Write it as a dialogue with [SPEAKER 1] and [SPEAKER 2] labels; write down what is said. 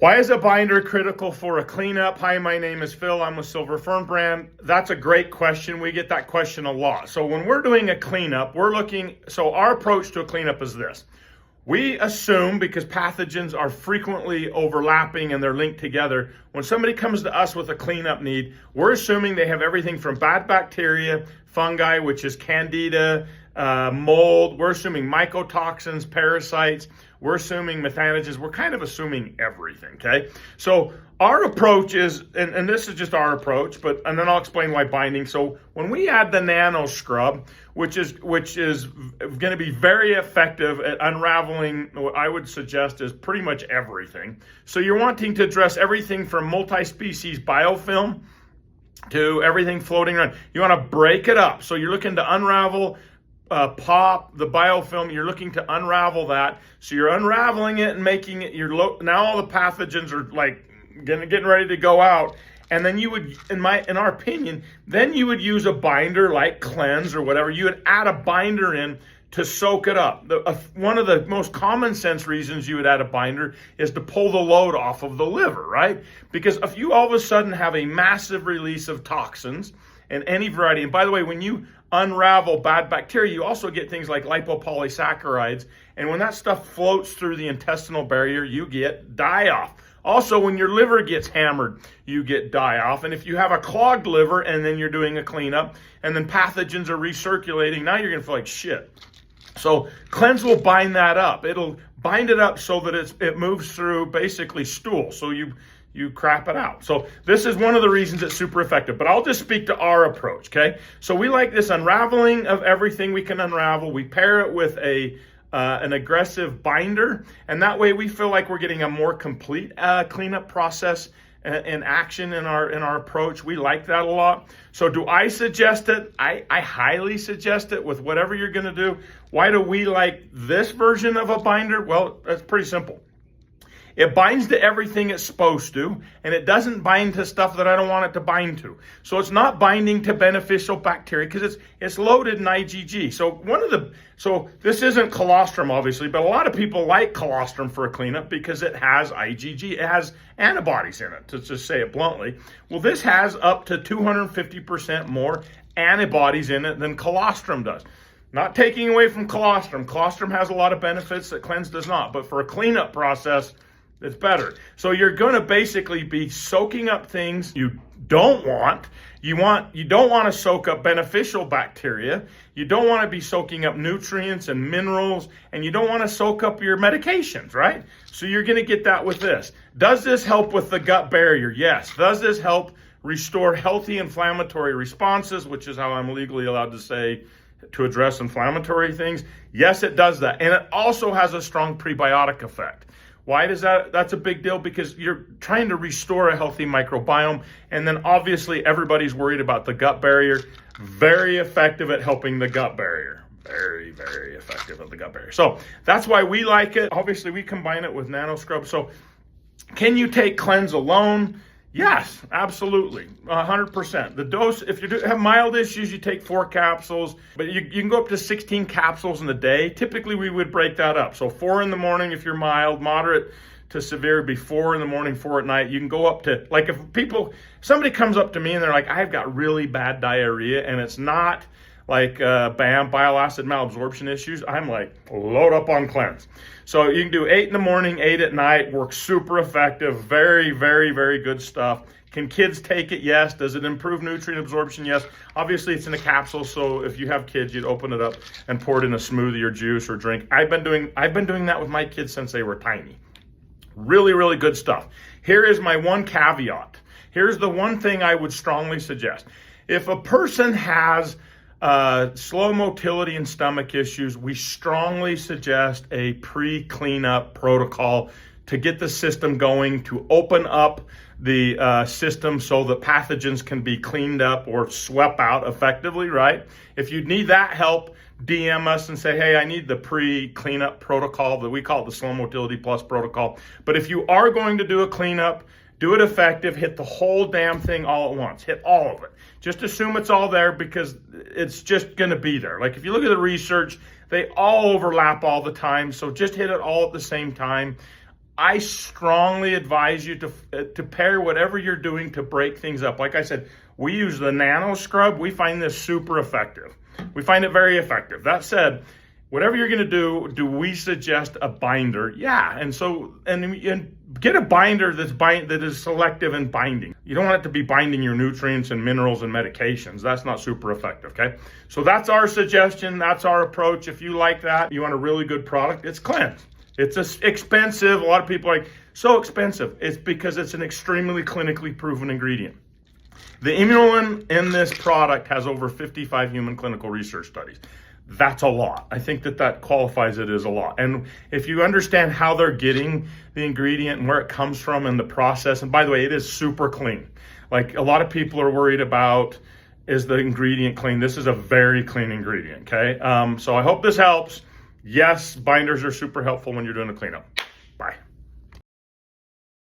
[SPEAKER 1] Why is a binder critical for a cleanup? Hi, my name is Phil. I'm with Silver Fern brand. That's a great question. We get that question a lot. So when we're doing a cleanup, so our approach to a cleanup is this. We assume, because pathogens are frequently overlapping and they're linked together, when somebody comes to us with a cleanup need, we're assuming they have everything from bad bacteria, fungi, which is candida, mold. We're assuming mycotoxins, parasites. We're assuming methanogens. We're kind of assuming everything, okay? So our approach is, and this is just our approach, and then I'll explain why binding. So when we add the Nano Scrub, which is going to be very effective at unraveling, what I would suggest is pretty much everything. So you're wanting to address everything from multi-species biofilm to everything floating around. You want to break it up. So you're looking to unravel pop, the biofilm, you're looking to unravel that. So you're unraveling it and making it, now all the pathogens are like getting ready to go out. And then you would, in our opinion, then you would use a binder like Cleanse or whatever. You would add a binder in to soak it up. One of the most common sense reasons you would add a binder is to pull the load off of the liver, right? Because if you all of a sudden have a massive release of toxins and any variety, and by the way, when you unravel bad bacteria, you also get things like lipopolysaccharides. And when that stuff floats through the intestinal barrier, you get die-off. Also, when your liver gets hammered, you get die-off. And if you have a clogged liver and then you're doing a cleanup and then pathogens are recirculating, now you're going to feel like shit. So Cleanse will bind that up. It'll bind it up so that it moves through basically stool. So you crap it out. So this is one of the reasons it's super effective, but I'll just speak to our approach, okay? So we like this unraveling of everything we can unravel. We pair it with an aggressive binder, and that way we feel like we're getting a more complete cleanup process and action in our approach. We like that a lot. So do I suggest it? I highly suggest it with whatever you're gonna do. Why do we like this version of a binder? Well, that's pretty simple. It binds to everything it's supposed to, and it doesn't bind to stuff that I don't want it to bind to. So it's not binding to beneficial bacteria because it's loaded in IgG. So this isn't colostrum, obviously, but a lot of people like colostrum for a cleanup because it has IgG. It has antibodies in it, to just say it bluntly. Well, this has up to 250% more antibodies in it than colostrum does. Not taking away from colostrum. Colostrum has a lot of benefits that Cleanse does not, but for a cleanup process, it's better. So you're going to basically be soaking up things you don't want. You don't want to soak up beneficial bacteria. You don't want to be soaking up nutrients and minerals, and you don't want to soak up your medications, right? So you're going to get that with this. Does this help with the gut barrier? Yes. Does this help restore healthy inflammatory responses, which is how I'm legally allowed to say to address inflammatory things? Yes, it does that. And it also has a strong prebiotic effect. Why does that's a big deal? Because you're trying to restore a healthy microbiome. And then obviously everybody's worried about the gut barrier. Very effective at helping the gut barrier. Very, very effective at the gut barrier. So that's why we like it. Obviously we combine it with Nano Scrub. So can you take Cleanse alone? Yes, absolutely, 100%. The dose, if you have mild issues, you take 4 capsules, but you can go up to 16 capsules in a day. Typically, we would break that up. So 4 in the morning if you're mild, moderate to severe, be 4 in the morning, 4 at night. You can go up to, like if somebody comes up to me and they're like, I've got really bad diarrhea and it's not like bile acid malabsorption issues, I'm like, load up on Cleanse. So you can do 8 in the morning, 8 at night, works super effective, very, very, very good stuff. Can kids take it? Yes. Does it improve nutrient absorption? Yes. Obviously it's in a capsule, so if you have kids, you'd open it up and pour it in a smoothie or juice or drink. I've been doing that with my kids since they were tiny. Really, really good stuff. Here is my one caveat. Here's the one thing I would strongly suggest. If a person has slow motility and stomach issues, we strongly suggest a pre-cleanup protocol to get the system going, to open up the system so that pathogens can be cleaned up or swept out effectively, right? If you need that help, DM us and say, hey, I need the pre-cleanup protocol that we call it the Slow Motility Plus protocol. But if you are going to do a cleanup, do it effective, hit the whole damn thing all at once, hit all of it. Just assume it's all there because it's just gonna be there. Like if you look at the research, they all overlap all the time, so just hit it all at the same time. I strongly advise you to pair whatever you're doing to break things up. Like I said, we use the Nano Scrub. We find this super effective. We find it very effective. That said, whatever you're going to do we suggest a binder? Yeah, and get a binder that is selective in binding. You don't want it to be binding your nutrients and minerals and medications. That's not super effective, okay? So that's our suggestion. That's our approach. If you like that, you want a really good product, it's Cleanse. It's expensive. A lot of people are like, so expensive. It's because it's an extremely clinically proven ingredient. The inulin in this product has over 55 human clinical research studies. That's a lot. I think that qualifies it as a lot. And if you understand how they're getting the ingredient and where it comes from and the process, and by the way, it is super clean. Like a lot of people are worried about, is the ingredient clean? This is a very clean ingredient, okay? So I hope this helps. Yes, binders are super helpful when you're doing a cleanup.